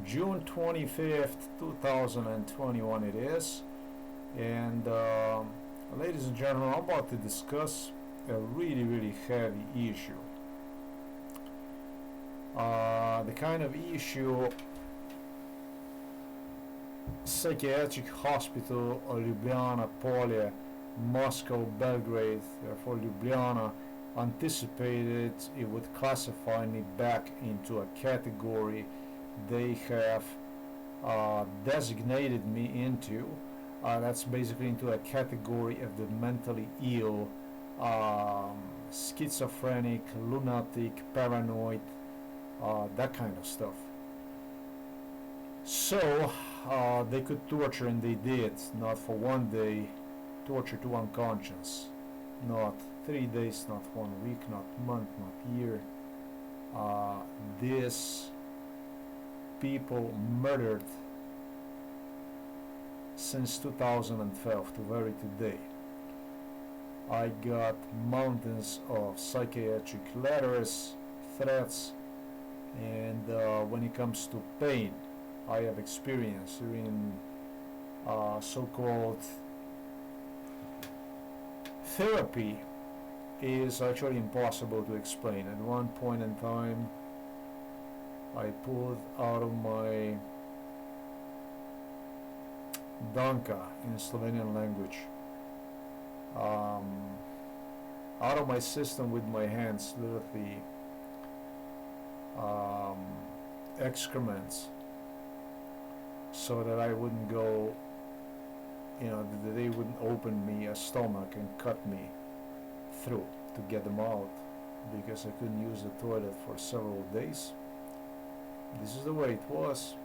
June 25th, 2021 it is. And ladies and gentlemen, I'm about to discuss a really heavy issue. The kind of issue psychiatric hospital Ljubljana, Polje, Moscow, Belgrade, therefore Ljubljana, anticipated it would classify me back into a category they have designated me into. That's basically into a category of the mentally ill, schizophrenic, lunatic, paranoid, that kind of stuff. So they could torture, and they did, not for one day, torture to unconscious, not 3 days, not 1 week, not month, not year. These people murdered since 2012 to very today. I got mountains of psychiatric letters, threats, and when it comes to pain, I have experience in so-called therapy is actually impossible to explain. At one point in time, I pulled out of my danka in Slovenian language, out of my system with my hands, literally excrements, so that I wouldn't go, that they wouldn't open me a stomach and cut me through to get them out, because I couldn't use the toilet for several days. This is the way it was.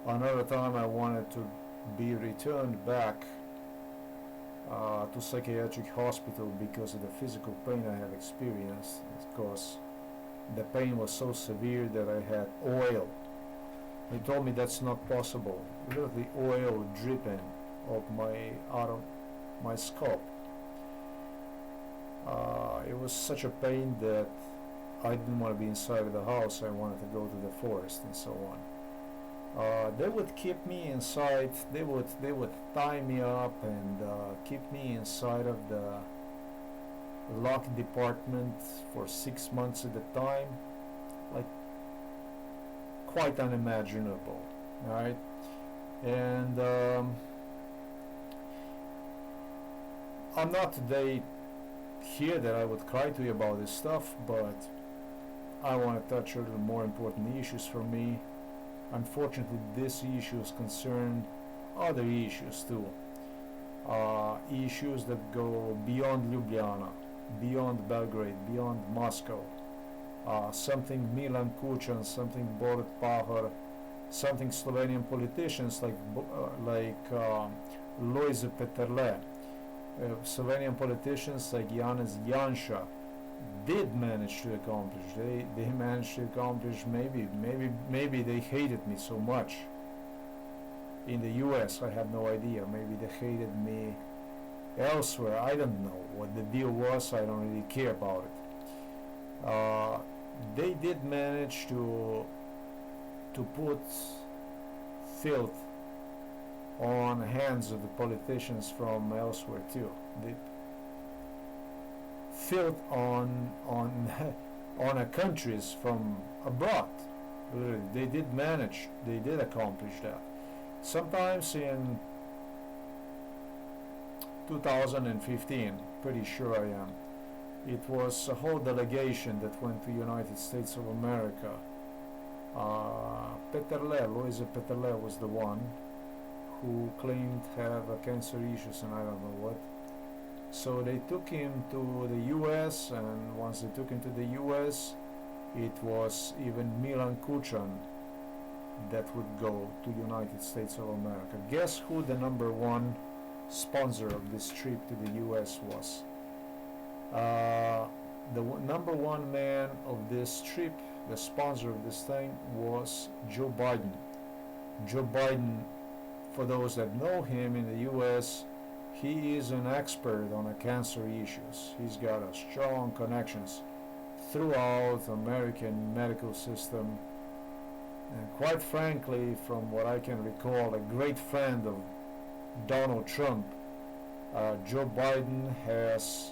Another time I wanted to be returned back to psychiatric hospital because of the physical pain I had experienced, because the pain was so severe that I had oil. They told me that's not possible. Literally oil dripping out of my scalp. It was such a pain that I didn't want to be inside of the house. I wanted to go to the forest and so on. They would keep me inside. They would tie me up and keep me inside of the locked department for 6 months at a time, like quite unimaginable. All right, and I'm not today here that I would cry to you about this stuff, but I want to touch a little more important issues for me. Unfortunately, these issues concern other issues too. Issues that go beyond Ljubljana, beyond Belgrade, beyond Moscow. Something Milan Kučan, something Borut Pahor, something Slovenian politicians like Lojze Peterle, Slovenian politicians like Janez Janša did manage to accomplish. They managed to accomplish. Maybe they hated me so much in the US. I have no idea. Maybe they hated me elsewhere. I don't know what the deal was. I don't really care about it. They did manage to put filth on the hands of the politicians from elsewhere too. Filth on countries from abroad. They did manage. They did accomplish that. Sometimes in 2015, pretty sure I am, it was a whole delegation that went to United States of America. Lojze Peterle was the one who claimed to have cancer issues and I don't know what. So they took him to the US, and once they took him to the US, it was even Milan Kučan that would go to United States of America. Guess who the #1 sponsor of this trip to the US was? The #1 man of this trip, the sponsor of this thing, was Joe Biden. Joe Biden, for those that know him in the US, he is an expert on cancer issues. He's got a strong connections throughout American medical system, And quite frankly, from what I can recall, a great friend of Donald Trump, Joe Biden has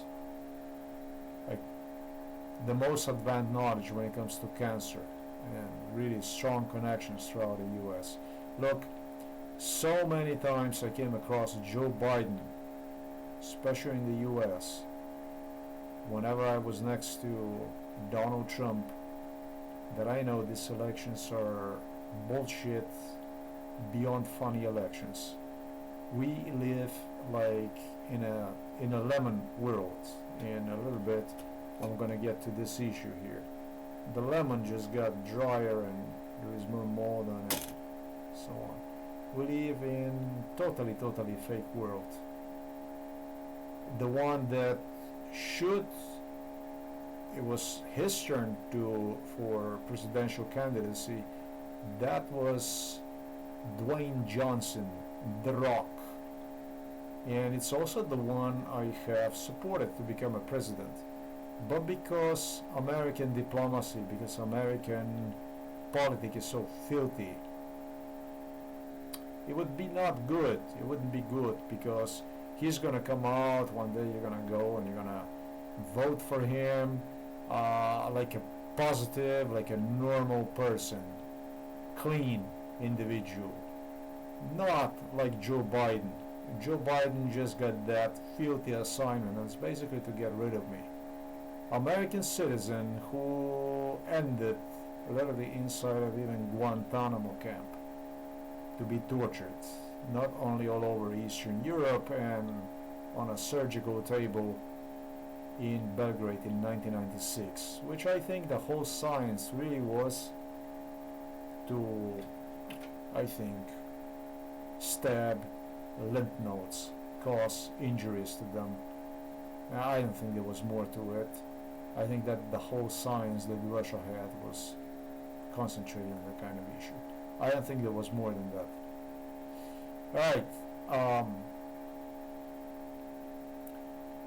the most advanced knowledge when it comes to cancer and really strong connections throughout the US. Look, so many times I came across Joe Biden, especially in the US, whenever I was next to Donald Trump, that I know these elections are bullshit, beyond funny elections. We live like in a lemon world. In a little bit I'm gonna get to this issue here. The lemon just got drier and there is more mold on it, so on. We live in totally fake world. The one that should, it was his turn for presidential candidacy, that was Dwayne Johnson, The Rock. And it's also the one I have supported to become a president. But because American diplomacy, because American politics is so filthy, it would be not good. It wouldn't be good because he's gonna come out one day. You're gonna go and you're gonna vote for him like a positive, like a normal person, clean individual, not like Joe Biden. Joe Biden just got that filthy assignment, and it's basically to get rid of me. American citizen who ended literally inside of even Guantanamo camp to be tortured, not only all over Eastern Europe and on a surgical table in Belgrade in 1996, which I think the whole science really was to, I think, stab lymph nodes, cause injuries to them. I don't think there was more to it. I think that the whole science that Russia had was concentrating on that kind of issue. I don't think there was more than that. Right.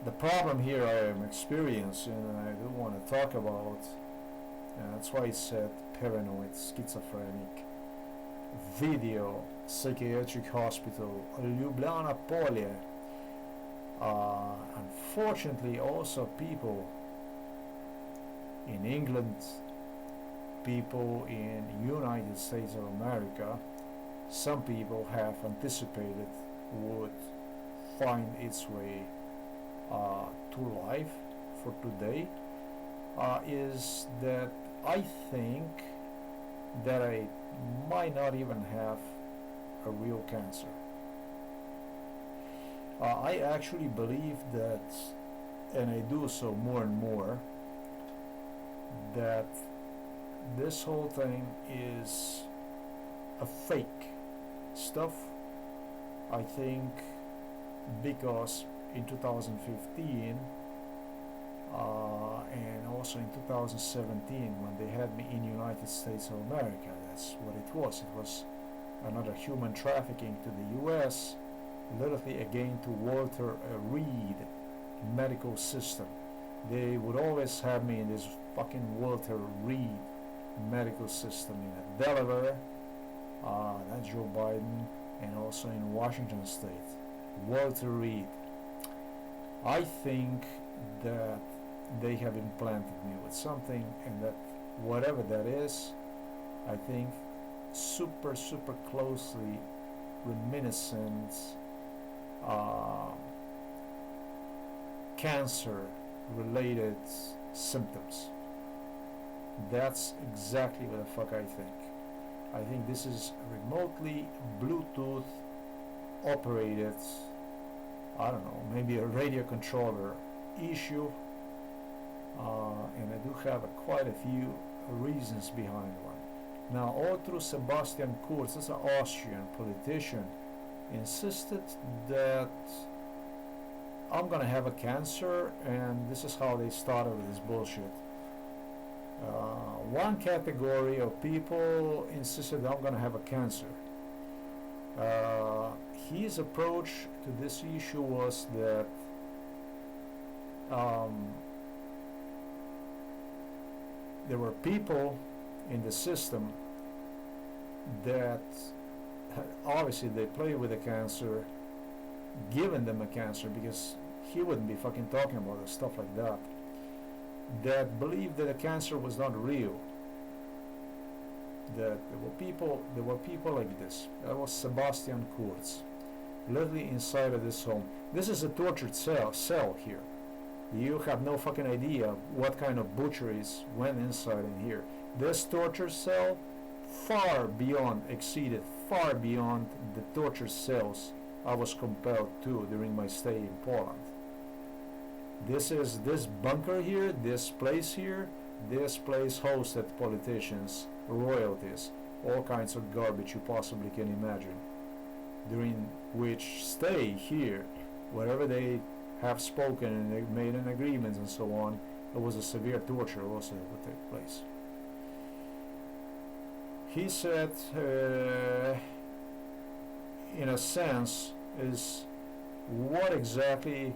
The problem here I am experiencing, and I do want to talk about, and that's why I said paranoid, schizophrenic, video, psychiatric hospital, Ljubljana Polje. Unfortunately, also people in England, people in United States of America, some people have anticipated would find its way to life for today, is that I think that I might not even have a real cancer. I actually believe that, and I do so more and more, that this whole thing is a fake stuff. I think because in 2015 and also in 2017 when they had me in United States of America, that's what it was. It was another human trafficking to the US, literally again to Walter Reed medical system. They would always have me in this fucking Walter Reed medical system in Delaware, that's Joe Biden, and also in Washington State, Walter Reed. I think that they have implanted me with something, and that whatever that is, I think super closely reminiscent cancer related symptoms. That's exactly what the fuck I think. I think this is remotely Bluetooth operated, I don't know, maybe a radio controller issue, and I do have quite a few reasons behind one. Now, all through Sebastian Kurz, that's an Austrian politician, insisted that I'm gonna have a cancer, and this is how they started with this bullshit. One category of people insisted I'm gonna have a cancer. His approach to this issue was that there were people in the system that obviously they play with the cancer, giving them a cancer, because he wouldn't be fucking talking about stuff like that, that believed that the cancer was not real. That there were people like this. That was Sebastian Kurz, literally inside of this home. This is a tortured cell here. You have no fucking idea what kind of butcheries went inside in here. This torture cell exceeded far beyond the torture cells I was compelled to during my stay in Poland. This bunker here, this place hosted politicians, royalties, all kinds of garbage you possibly can imagine, during which stay here, wherever they have spoken and they made an agreement and so on, it was a severe torture also that would take place. He said, in a sense, is what exactly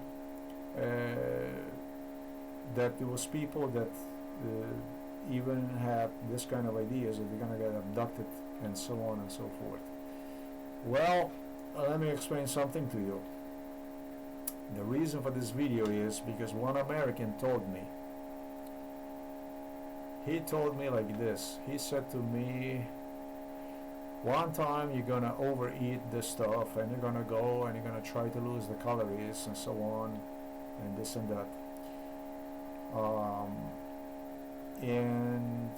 that there was people that even had this kind of ideas that they're gonna get abducted and so on and so forth. Well, let me explain something to you. The reason for this video is because one American told me. He told me like this. He said to me, one time you're gonna overeat this stuff and you're gonna go and you're gonna try to lose the calories and so on and this and that. And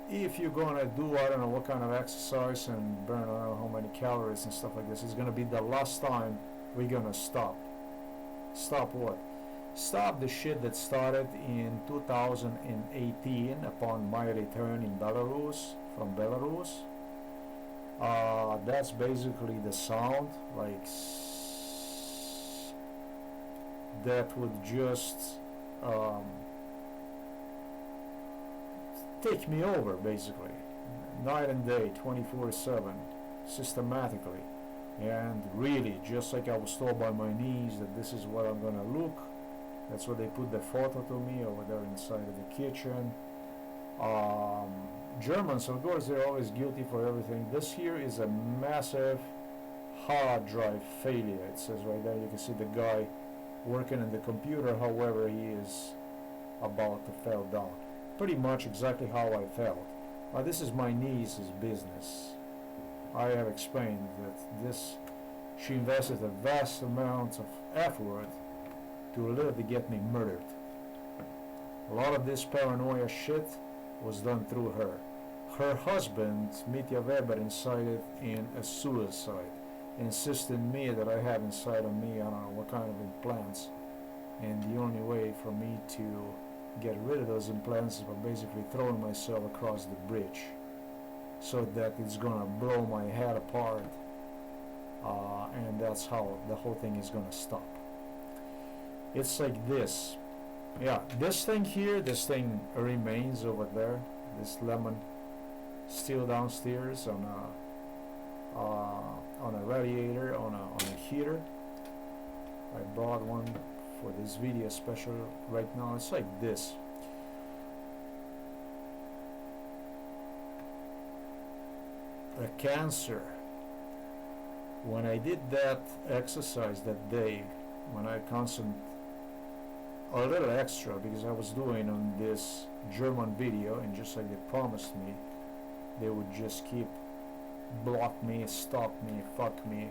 if you're gonna do I don't know what kind of exercise and burn I don't know how many calories and stuff like this, it's gonna be the last time we're gonna stop. Stop what? Stop the shit that started in 2018 upon my return in Belarus, from Belarus. That's basically the sound, like that would just take me over, basically, night and day, 24/7, systematically. And really, just like I was told by my niece that this is what I'm gonna look, that's what they put the photo to me over there inside of the kitchen. Germans, of course, they're always guilty for everything. This here is a massive hard drive failure. It says right there, you can see the guy working in the computer, however he is about to fall down. Pretty much exactly how I felt. This is my niece's business. I have explained that she invested a vast amount of effort to literally get me murdered. A lot of this paranoia shit was done through her. Her husband, Mitya Weber, incited in a suicide, insisting me that I have inside of me, I don't know what kind of implants, and the only way for me to get rid of those implants is by basically throwing myself across the bridge, so that it's gonna blow my head apart, and that's how the whole thing is gonna stop. It's like this. Yeah, this thing here, this thing remains over there, this lemon, still downstairs on a radiator, on a heater. I bought one for this video special right now. It's like this. A cancer. When I did that exercise that day, when I consumed a little extra because I was doing on this German video, and just like they promised me, they would just keep block me, stop me, fuck me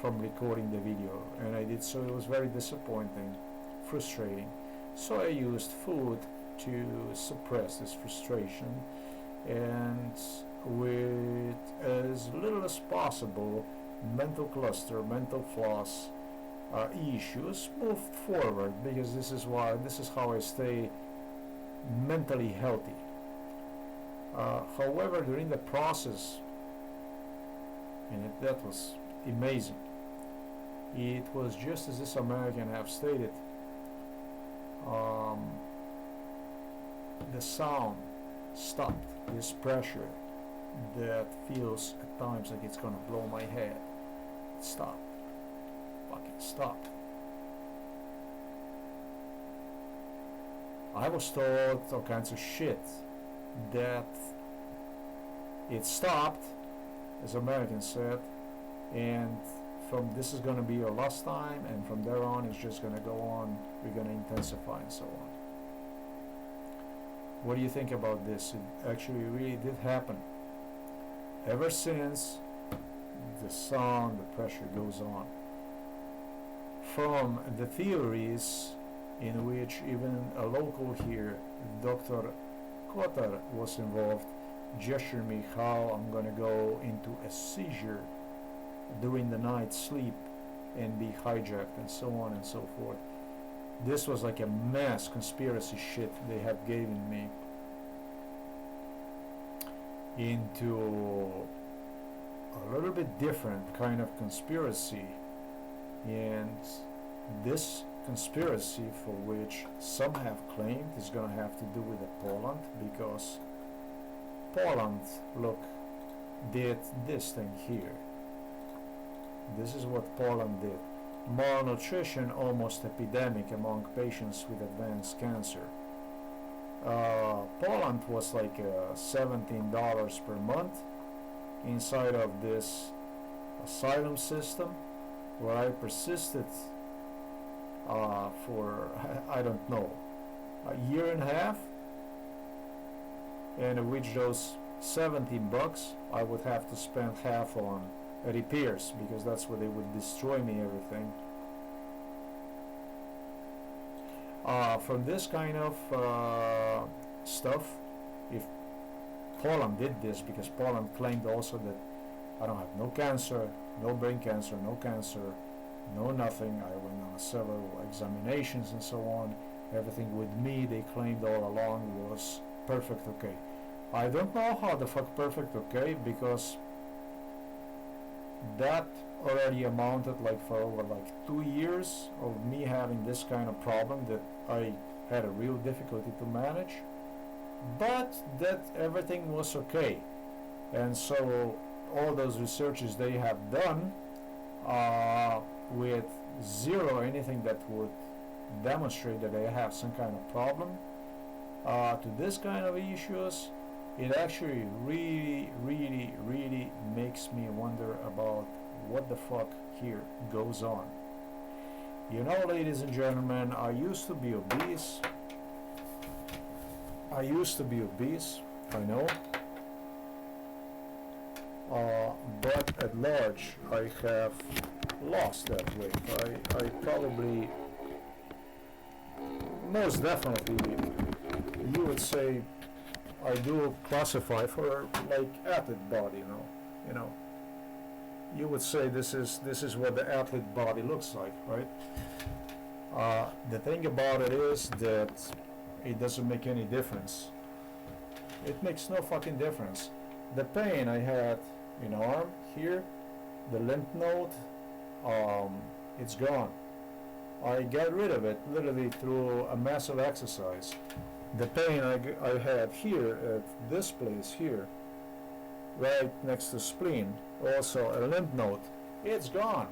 from recording the video, and I did so. It was very disappointing, frustrating. So I used food to suppress this frustration, and with as little as possible mental cluster, mental floss issues moved forward, because this is how I stay mentally healthy. However, during the process, and that was amazing, it was just as this American have stated, the sound stopped. This pressure that feels at times like it's gonna blow my head, it stopped. Fucking stopped. I was told all kinds of shit, that it stopped as Americans said, and from this is going to be your last time, and from there on it's just going to go on, we're going to intensify and so on. What do you think about this? It actually really did happen. Ever since, the sound, the pressure goes on. From the theories in which even a local here, Dr. Kotar, was involved, gestured me how I'm going to go into a seizure during the night, sleep, and be hijacked, and so on and so forth. This was like a mass conspiracy shit they have given me into a little bit different kind of conspiracy. And this conspiracy, for which some have claimed, is going to have to do with Poland, because Poland, look, did this thing here. This is what Poland did. Malnutrition almost epidemic among patients with advanced cancer. Poland was like $17 per month inside of this asylum system, where I persisted for, I don't know, a year and a half, and of which those $17 I would have to spend half on repairs, because that's where they would destroy me everything. From this kind of stuff, if Poland did this, because Poland claimed also that I don't have no cancer, no brain cancer, no cancer, no nothing. I went on several examinations and so on. Everything with me, they claimed all along, was perfect okay. I don't know how the fuck perfect okay, because that already amounted like for over like 2 years of me having this kind of problem that I had a real difficulty to manage, but that everything was okay. And so all those researches they have done with zero anything that would demonstrate that I have some kind of problem to this kind of issues, it actually really makes me wonder about what the fuck here goes on. You know, ladies and gentlemen, I used to be obese. I know. But at large, I have lost that weight. I probably, most definitely, you would say, I do classify for like athlete body, you know. You would say this is what the athlete body looks like, right? The thing about it is that it doesn't make any difference. It makes no fucking difference. The pain I had in arm here, the lymph node, it's gone. I got rid of it literally through a massive exercise. The pain I had here at this place here, right next to spleen, also a lymph node, it's gone.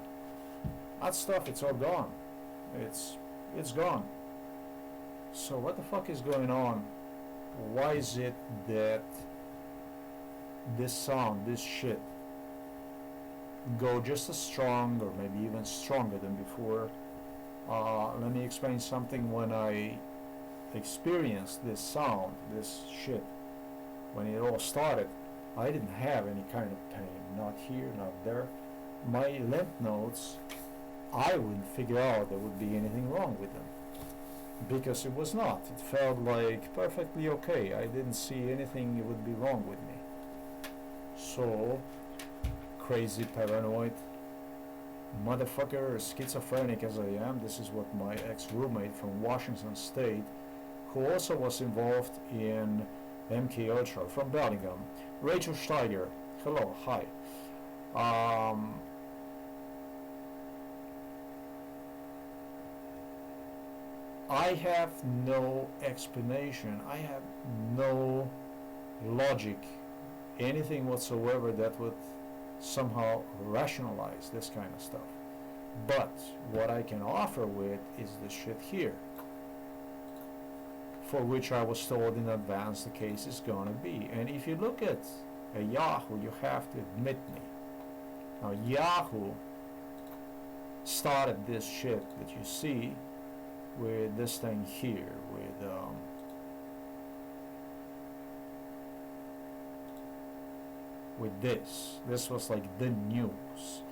That stuff, it's all gone. It's gone. So what the fuck is going on? Why is it that this sound, this shit, go just as strong or maybe even stronger than before? Let me explain something. When I experienced this sound, this shit, when it all started, I didn't have any kind of pain, not here, not there. My lymph nodes, I wouldn't figure out there would be anything wrong with them, because it was not. It felt like perfectly okay. I didn't see anything that would be wrong with me. So, crazy, paranoid, motherfucker, schizophrenic as I am, this is what my ex-roommate from Washington State, who also was involved in MK Ultra from Bellingham, Rachel Steiger, hello, hi. I have no explanation, I have no logic, anything whatsoever that would somehow rationalize this kind of stuff. But what I can offer with is this shit here, for which I was told in advance the case is gonna be. And if you look at a Yahoo, you have to admit me. Now Yahoo started this shit that you see with this thing here, with this. This was like the news.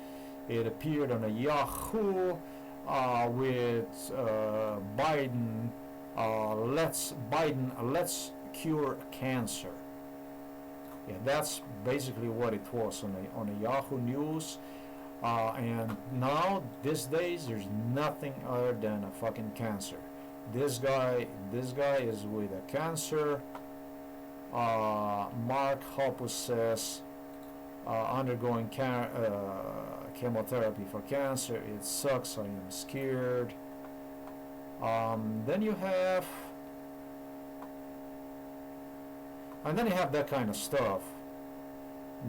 It appeared on a Yahoo with Biden. Let's cure cancer. Yeah, that's basically what it was on a Yahoo News. And now these days there's nothing other than a fucking cancer. This guy is with a cancer. Mark Hoppus says undergoing chemotherapy for cancer. It sucks. I am scared. Then you have that kind of stuff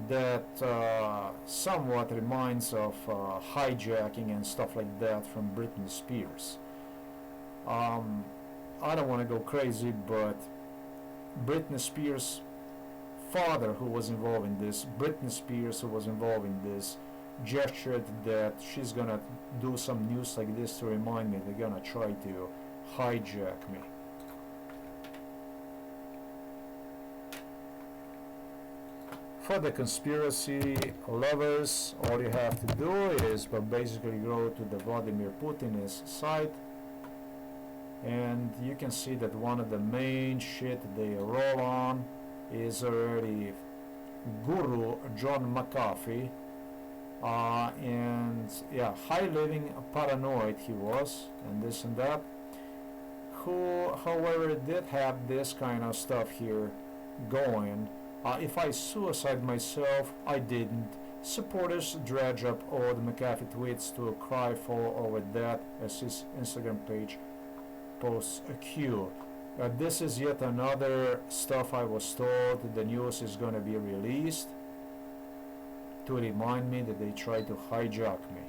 that somewhat reminds of hijacking and stuff like that from Britney Spears. I don't want to go crazy, but Britney Spears' father, who was involved in this, gestured that she's gonna do some news like this to remind me they're gonna try to hijack me. For the conspiracy lovers, all you have to do is basically go to the Vladimir Putin's site, and you can see that one of the main shit they roll on is already Guru John McAfee, and yeah, high living paranoid he was, and this and that, who however did have this kind of stuff here going. If I suicide myself, I didn't. Supporters dredge up all the McAfee tweets to cry foul over that, as his Instagram page posts a cue. This is yet another stuff I was told the news is going to be released to remind me that they tried to hijack me.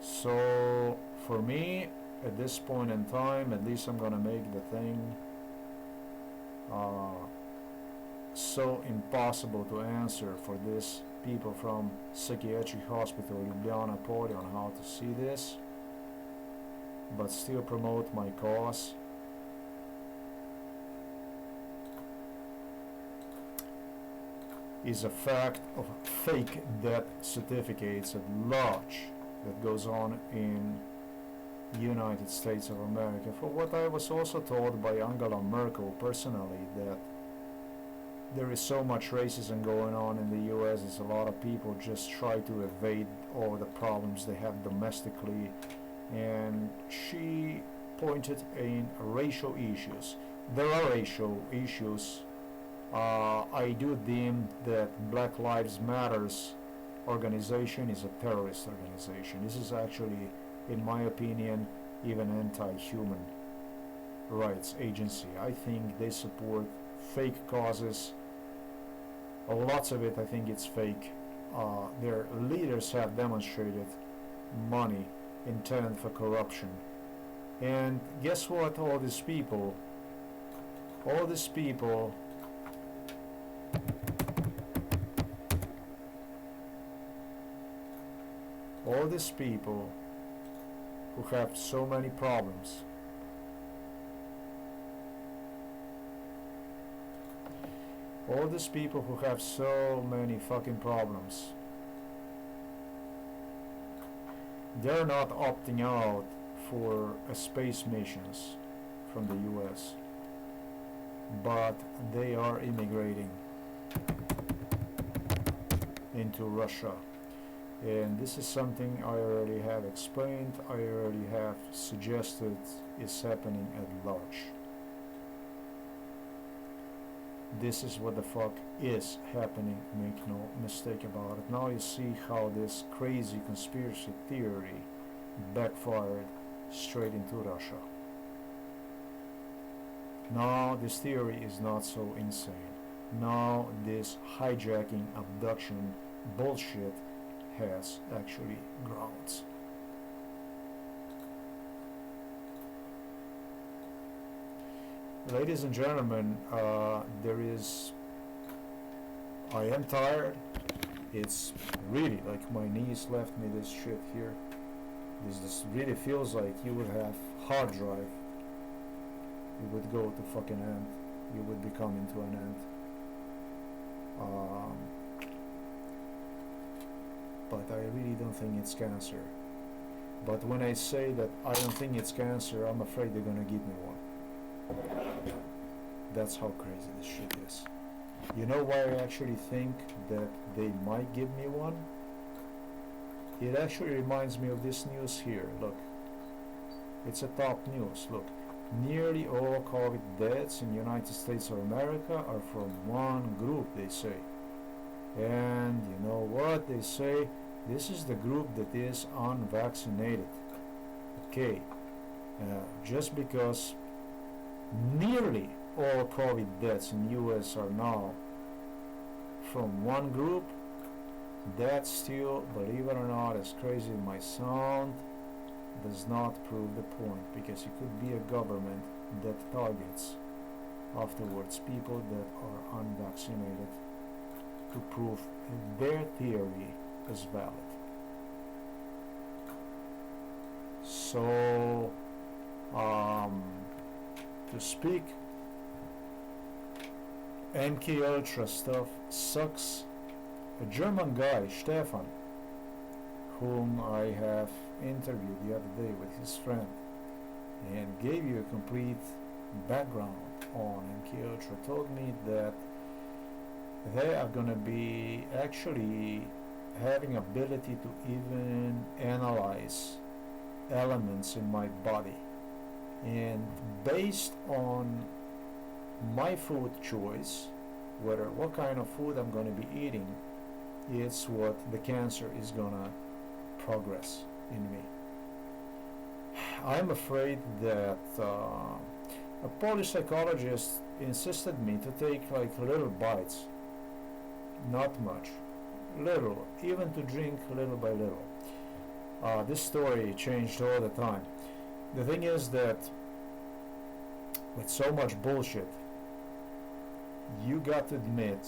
So for me, at this point in time, at least I'm gonna make the thing so impossible to answer for this people from Psychiatric Hospital Ljubljana Pori on how to see this, but still promote my cause. Is a fact of fake death certificates at large that goes on in United States of America. For what I was also told by Angela Merkel personally, that there is so much racism going on in the US, as a lot of people just try to evade all the problems they have domestically, and she pointed in racial issues. There are racial issues. I do deem that Black Lives Matters organization is a terrorist organization. This is actually, in my opinion, even anti-human rights agency. I think they support fake causes. Lots of it, I think it's fake. Their leaders have demonstrated money, intent for corruption. And guess what? All these people who have so many problems, all these people who have so many fucking problems, they're not opting out for space missions from the US, but they are immigrating into Russia. And this is something I already have explained, I already have suggested is happening at large. This is what the fuck is happening, make no mistake about it. Now you see how this crazy conspiracy theory backfired straight into Russia. Now this theory is not so insane. Now this hijacking, abduction bullshit has actually grounds. ladies and gentlemen, I am tired. It's really like my knees left me this shit here. This really feels like you would have hard drive. You would go to fucking end. You would be coming to an end. But I really don't think it's cancer. But when I say that I don't think it's cancer, I'm afraid they're gonna give me one. That's how crazy this shit is. You know why I actually think that they might give me one? It actually reminds me of this news here. Look, it's a top news. Look, nearly all COVID deaths in the United States of America are from one group, they say. And you know what they say? This is the group that is unvaccinated. Okay, just because nearly all COVID deaths in the US are now from one group, that still, believe it or not, as crazy as it might sound, does not prove the point, because it could be a government that targets afterwards people that are unvaccinated to prove their theory is valid. So, to speak MK Ultra stuff sucks. A German guy, Stefan, whom I have interviewed the other day with his friend and gave you a complete background on MK Ultra, told me that they are going to be actually having ability to even analyze elements in my body, and based on my food choice, what kind of food I'm going to be eating, it's what the cancer is going to progress in me. I'm afraid that a Polish psychologist insisted me to take like little bites, not much, little, even to drink little by little. This story changed all the time. The thing is that with so much bullshit, you got to admit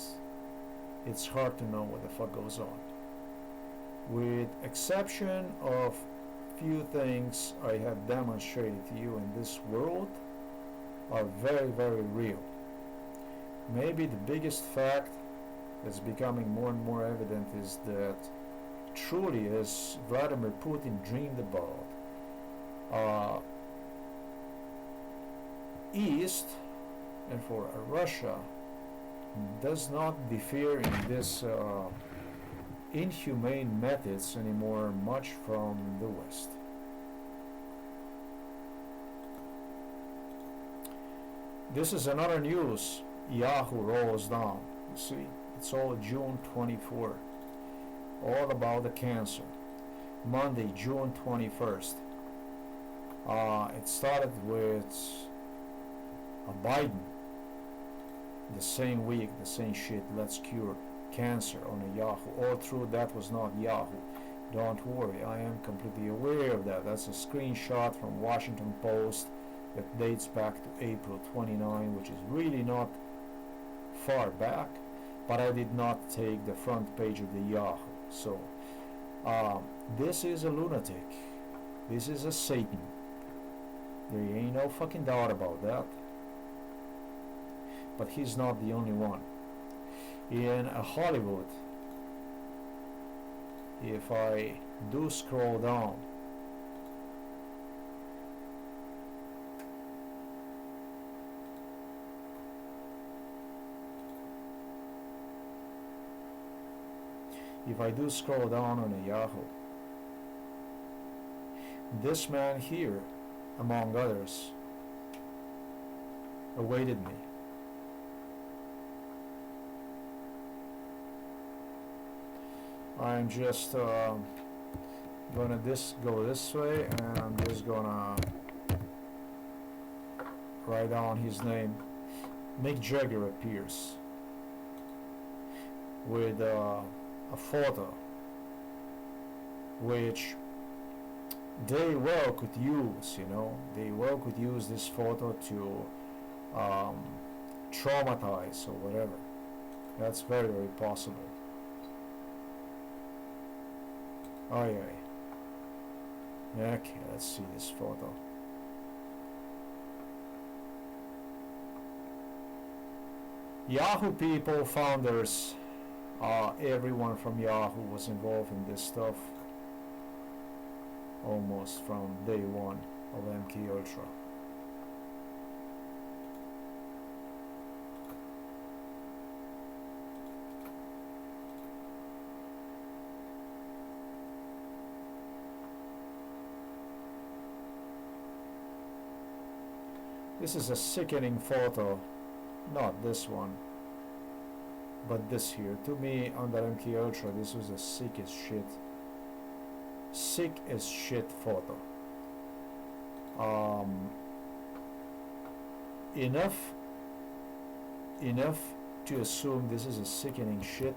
it's hard to know what the fuck goes on. With exception of few things I have demonstrated to you in this world are very, very real. Maybe the biggest fact that's becoming more and more evident is that truly, as Vladimir Putin dreamed about, East, and for Russia, does not differ in this inhumane methods anymore much from the West. This is another news. Yahoo rolls down. You see, it's all June 24. All about the cancer. Monday, June 21st. It started with Biden. The same week, the same shit. Let's cure cancer on a Yahoo. All through that was not Yahoo. Don't worry, I am completely aware of that. That's a screenshot from Washington Post that dates back to April 29, which is really not far back. But I did not take the front page of the Yahoo. So, this is a lunatic. This is a Satan. There ain't no fucking doubt about that. But he's not the only one. In Hollywood, if I do scroll down, on a Yahoo, this man here, among others, awaited me. I'm just gonna go this way, and I'm just gonna write down his name. Mick Jagger appears with a photo which they well could use, they well could use this photo to um, traumatized or whatever. That's very, very possible. Oh yeah. Okay, let's see this photo. Yahoo people, founders, everyone from Yahoo was involved in this stuff almost from day one of MK Ultra. This is a sickening photo, not this one, but this here. To me, under MK Ultra, this was a sick as shit photo. Enough to assume this is a sickening shit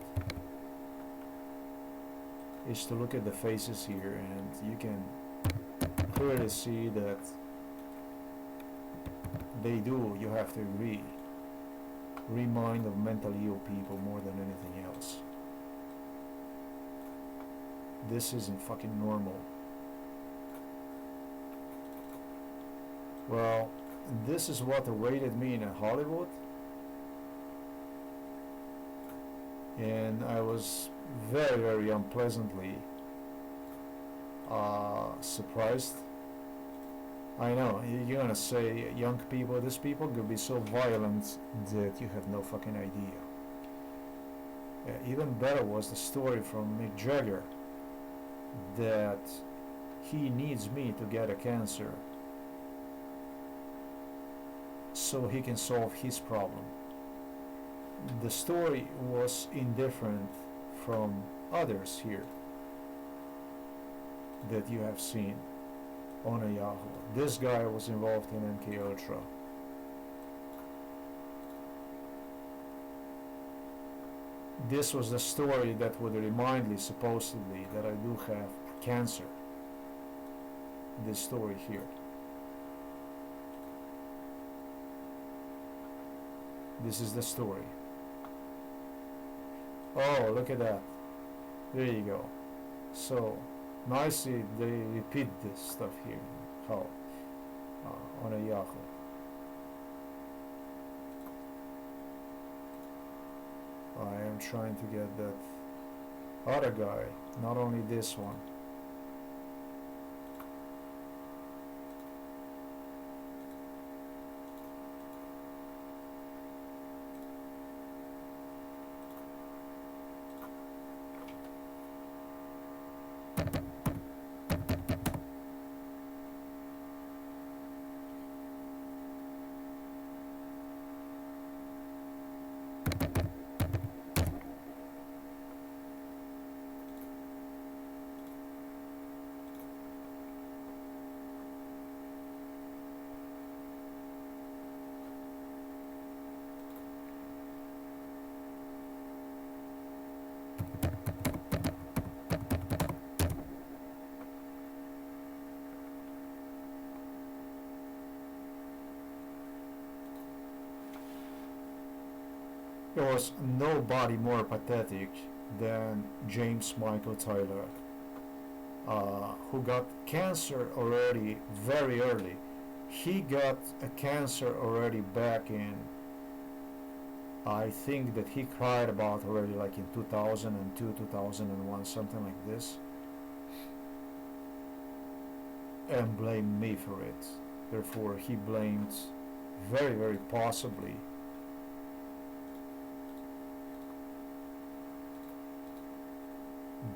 is to look at the faces here, and you can clearly see that they do, you have to agree, remind of mentally ill people more than anything else. This isn't fucking normal. Well, this is what awaited me in Hollywood, and I was very, very unpleasantly surprised. I know, you're gonna say, young people, these people could be so violent that you have no fucking idea. Even better was the story from Mick Jagger that he needs me to get a cancer so he can solve his problem. The story was indifferent from others here that you have seen on a Yahoo. This guy was involved in MK Ultra. This was the story that would remind me, supposedly, that I do have cancer. This story here. This is the story. Oh, look at that. There you go. So, nicely they repeat this stuff here. How? On a Yahoo. I am trying to get that other guy, not only this one. There was nobody more pathetic than James Michael Tyler, who got cancer already very early. He got a cancer already back in, I think that he cried about already like in 2002, 2001, something like this, and blamed me for it. Therefore, he blamed very, very possibly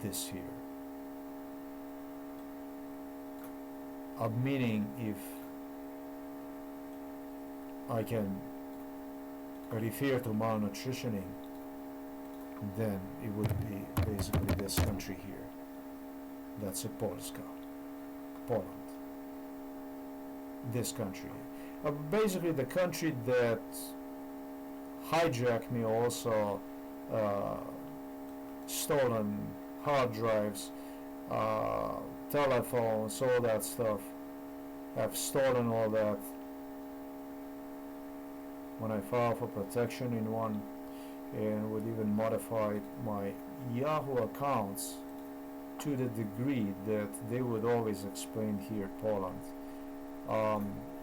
this here. Meaning, if I can refer to malnutritioning, then it would be basically this country here. That's a Polska, Poland. This country. Basically the country that hijacked me also, stolen hard drives, telephones, all that stuff, have stolen all that, when I filed for protection in one, and would even modify my Yahoo accounts to the degree that they would always explain here Poland.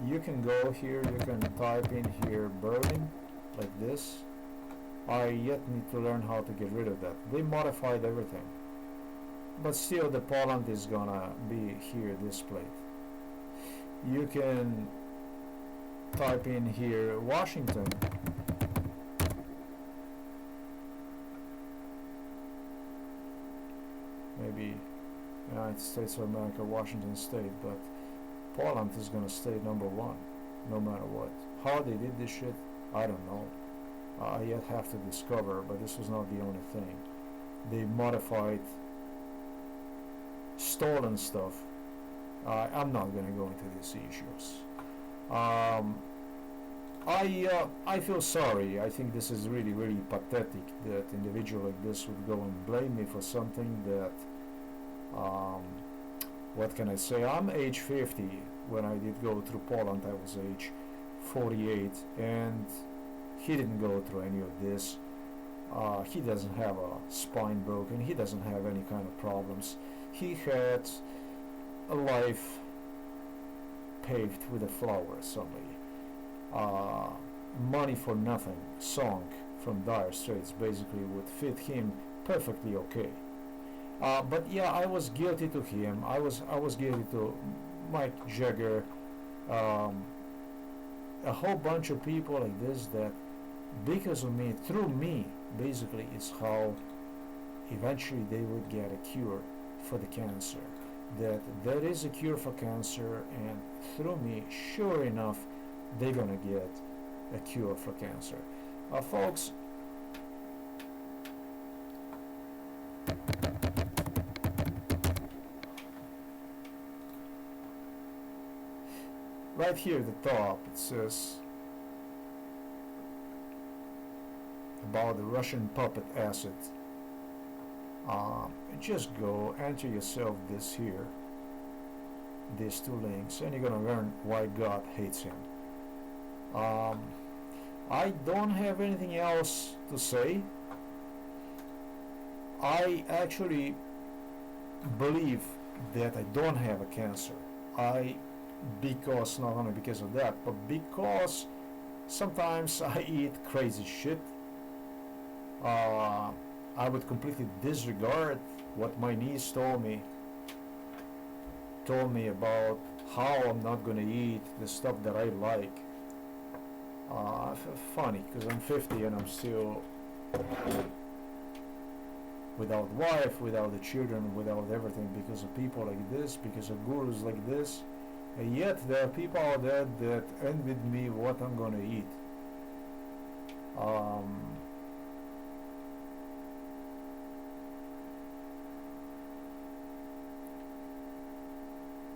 You can go here, you can type in here Berlin like this. I yet need to learn how to get rid of that. They modified everything, but still the Poland is gonna be here displayed. You can type in here Washington, maybe United States of America, Washington State, but Poland is gonna stay number one no matter what. How they did this shit, I don't know. I yet have to discover, but this was not the only thing. They modified stolen stuff. I'm not going to go into these issues. I feel sorry. I think this is really, really pathetic that an individual like this would go and blame me for something that, what can I say? I'm age 50. When I did go through Poland, I was age 48, and he didn't go through any of this. He doesn't have a spine broken. He doesn't have any kind of problems. He had a life paved with a flower only. Money for nothing song from Dire Straits basically would fit him perfectly okay. But yeah, I was guilty to him. I was guilty to Mike Jagger. A whole bunch of people like this that because of me, through me, basically is how eventually they would get a cure for the cancer. That there is a cure for cancer, and through me, sure enough, they're gonna get a cure for cancer. Folks, right here at the top it says about the Russian puppet acid. Just go enter yourself this here, these two links, and you're gonna learn why God hates him. I don't have anything else to say. I actually believe that I don't have a cancer. Because not only because of that, but because sometimes I eat crazy shit. I would completely disregard what my niece told me about how I'm not gonna eat the stuff that I like. Funny, because I'm 50 and I'm still without wife, without the children, without everything, because of people like this, because of gurus like this. And yet there are people out there that envied me what I'm gonna eat.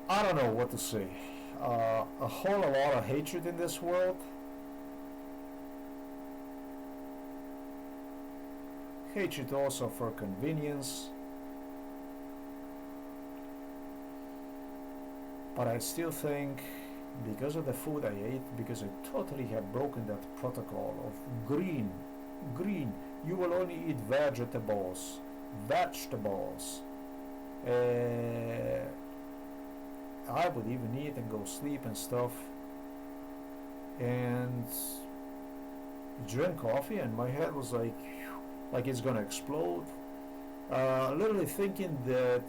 I don't know what to say. A whole lot of hatred in this world. Hatred also for convenience. But I still think, because of the food I ate, because I totally have broken that protocol of green, you will only eat vegetables. I would even eat and go sleep and stuff, and drink coffee, and my head was like it's gonna explode. Literally thinking that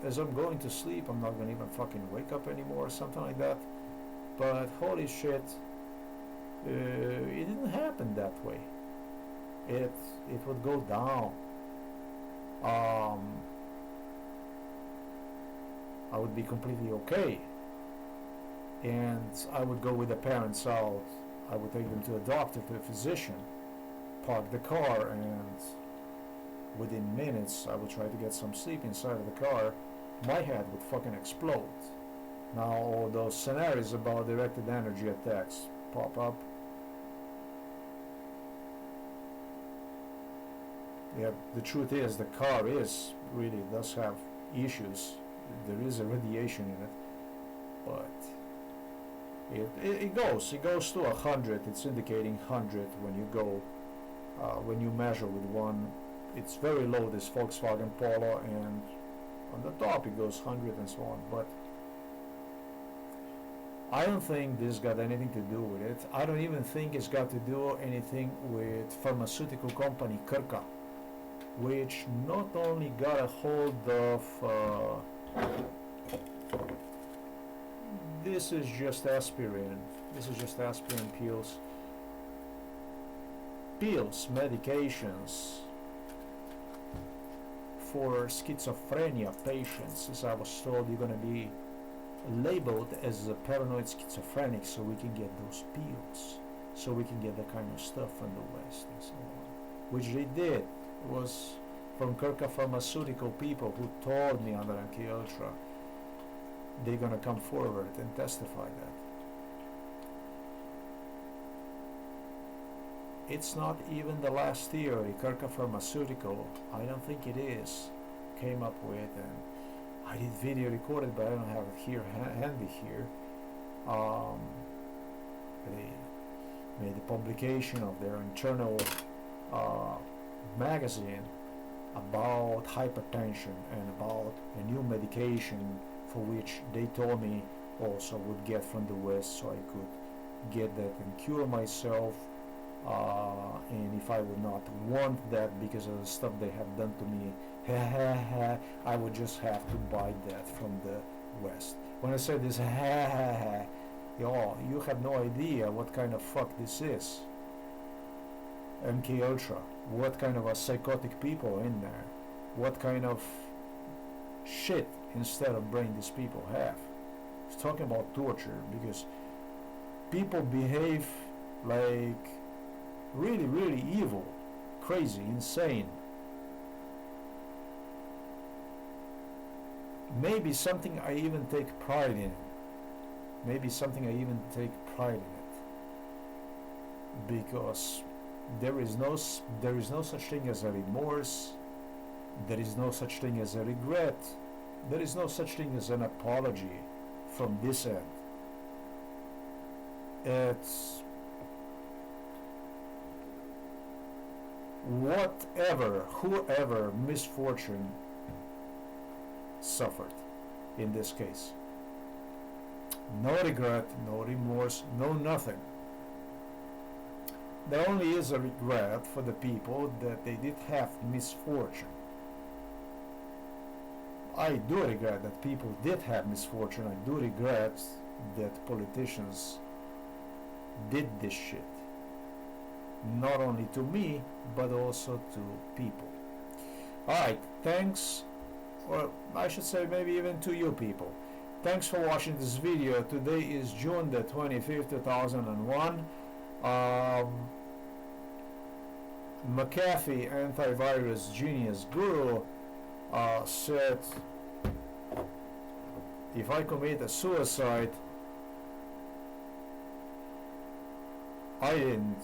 as I'm going to sleep, I'm not gonna even fucking wake up anymore, or something like that. But holy shit, it didn't happen that way. It would go down. I would be completely okay, and I would go with the parents out. I would take them to a doctor, to a physician, park the car, and within minutes I would try to get some sleep inside of the car. My head would fucking explode. Now all those scenarios about directed energy attacks pop up. Yeah, the truth is the car really does have issues. There is a radiation in it, but It goes to 100. It's indicating 100 when you go, when you measure with one. It's very low, this Volkswagen Polo, and on the top it goes 100 and so on. But I don't think this got anything to do with it. I don't even think it's got to do anything with pharmaceutical company Krka, which not only got a hold of this is just aspirin. This is just aspirin pills, medications for schizophrenia patients. As I was told, you're going to be labeled as a paranoid schizophrenic, so we can get those pills, so we can get that kind of stuff from the West and so on, which they did. It was from Krka pharmaceutical people who told me under MKUltra they're going to come forward and testify that. It's not even the last theory Krka pharmaceutical, I don't think it is, came up with, and I did video recorded, but I don't have it here handy here. They made a publication of their internal magazine about hypertension and about a new medication for which they told me also would get from the West, so I could get that and cure myself. And if I would not want that because of the stuff they have done to me, I would just have to buy that from the West. When I say this, you have no idea what kind of fuck this is. MKUltra, what kind of a psychotic people in there, what kind of shit instead of brain these people have. It's talking about torture, because people behave like really, really evil, crazy, insane. Maybe something I even take pride in. Because there is no such thing as a remorse. There is no such thing as a regret. There is no such thing as an apology from this end. It's whoever misfortune suffered in this case. No regret, no remorse, no nothing. There only is a regret for the people that they did have misfortune. I do regret that people did have misfortune. I do regret that politicians did this shit. Not only to me, but also to people. Alright, thanks, or I should say maybe even to you people. Thanks for watching this video. Today is June the 25th, 2001. McAfee, antivirus genius guru, said if I commit a suicide, I didn't.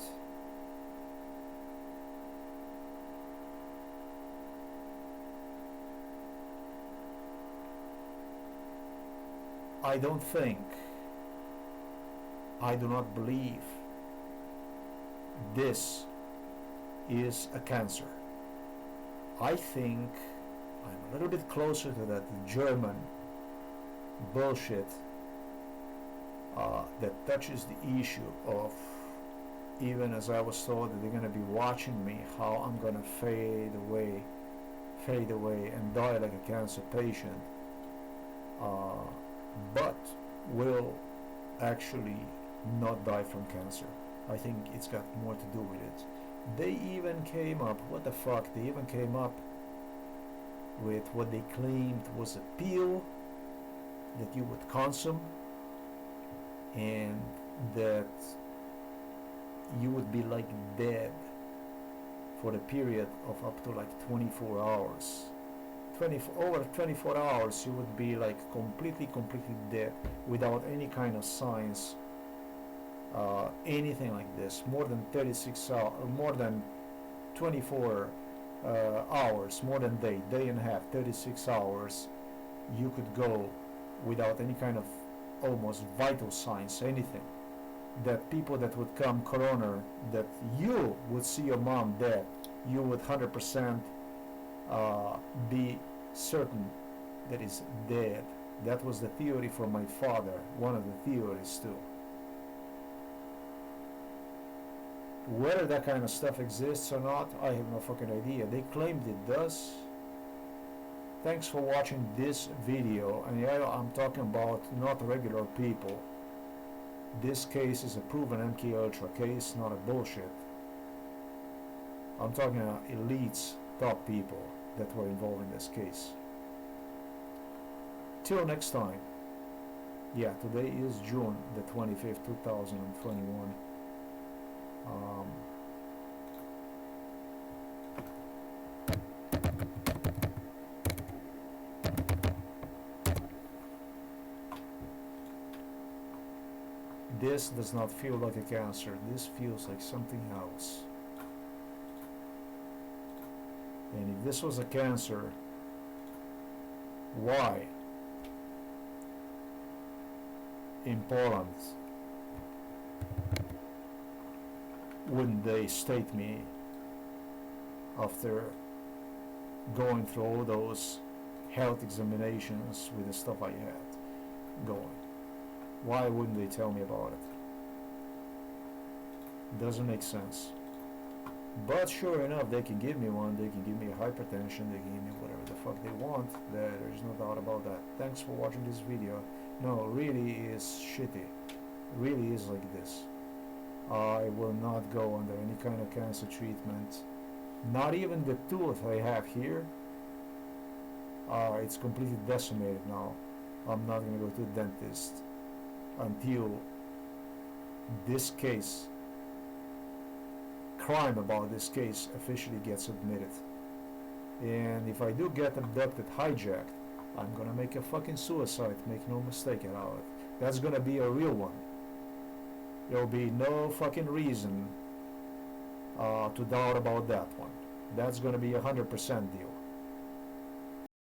I don't think, I do not believe this is a cancer. I think I'm a little bit closer to that German bullshit that touches the issue of, even as I was told that they're going to be watching me, how I'm going to fade away and die like a cancer patient, but will actually not die from cancer. I think it's got more to do with it. They even came up, what the fuck, they even came up with what they claimed was a pill that you would consume and that you would be like dead for a period of up to like 24 hours. Over 24 hours you would be like completely dead without any kind of signs, anything like this. More than 36 hours, more than 24 hours, more than day and a half, 36 hours you could go without any kind of almost vital signs, anything, that people that would come coroner, that you would see your mom dead, you would 100% be certain that is dead. That was the theory from my father, one of the theories too. Whether that kind of stuff exists or not, I have no fucking idea. They claimed it does. Thanks for watching this video, and yeah, I'm talking about not regular people. This case is a proven MK Ultra case, not a bullshit. I'm talking about elites, top people that were involved in this case. Till next time. Yeah, today is June the 25th, 2021. This does not feel like a cancer. This feels like something else. And if this was a cancer, why in Poland wouldn't they state me after going through all those health examinations with the stuff I had going? Why wouldn't they tell me about it? Doesn't make sense. But sure enough, they can give me one. They can give me hypertension. They can give me whatever the fuck they want. There's no doubt about that. Thanks for watching this video. No, it really is shitty. It really is like this. I will not go under any kind of cancer treatment. Not even the tooth I have here. It's completely decimated now. I'm not gonna go to the dentist until this case, crime about this case, officially gets admitted. And if I do get abducted, hijacked, I'm gonna make a fucking suicide, make no mistake about it. That's gonna be a real one. There'll be no fucking reason to doubt about that one. That's gonna be 100% deal.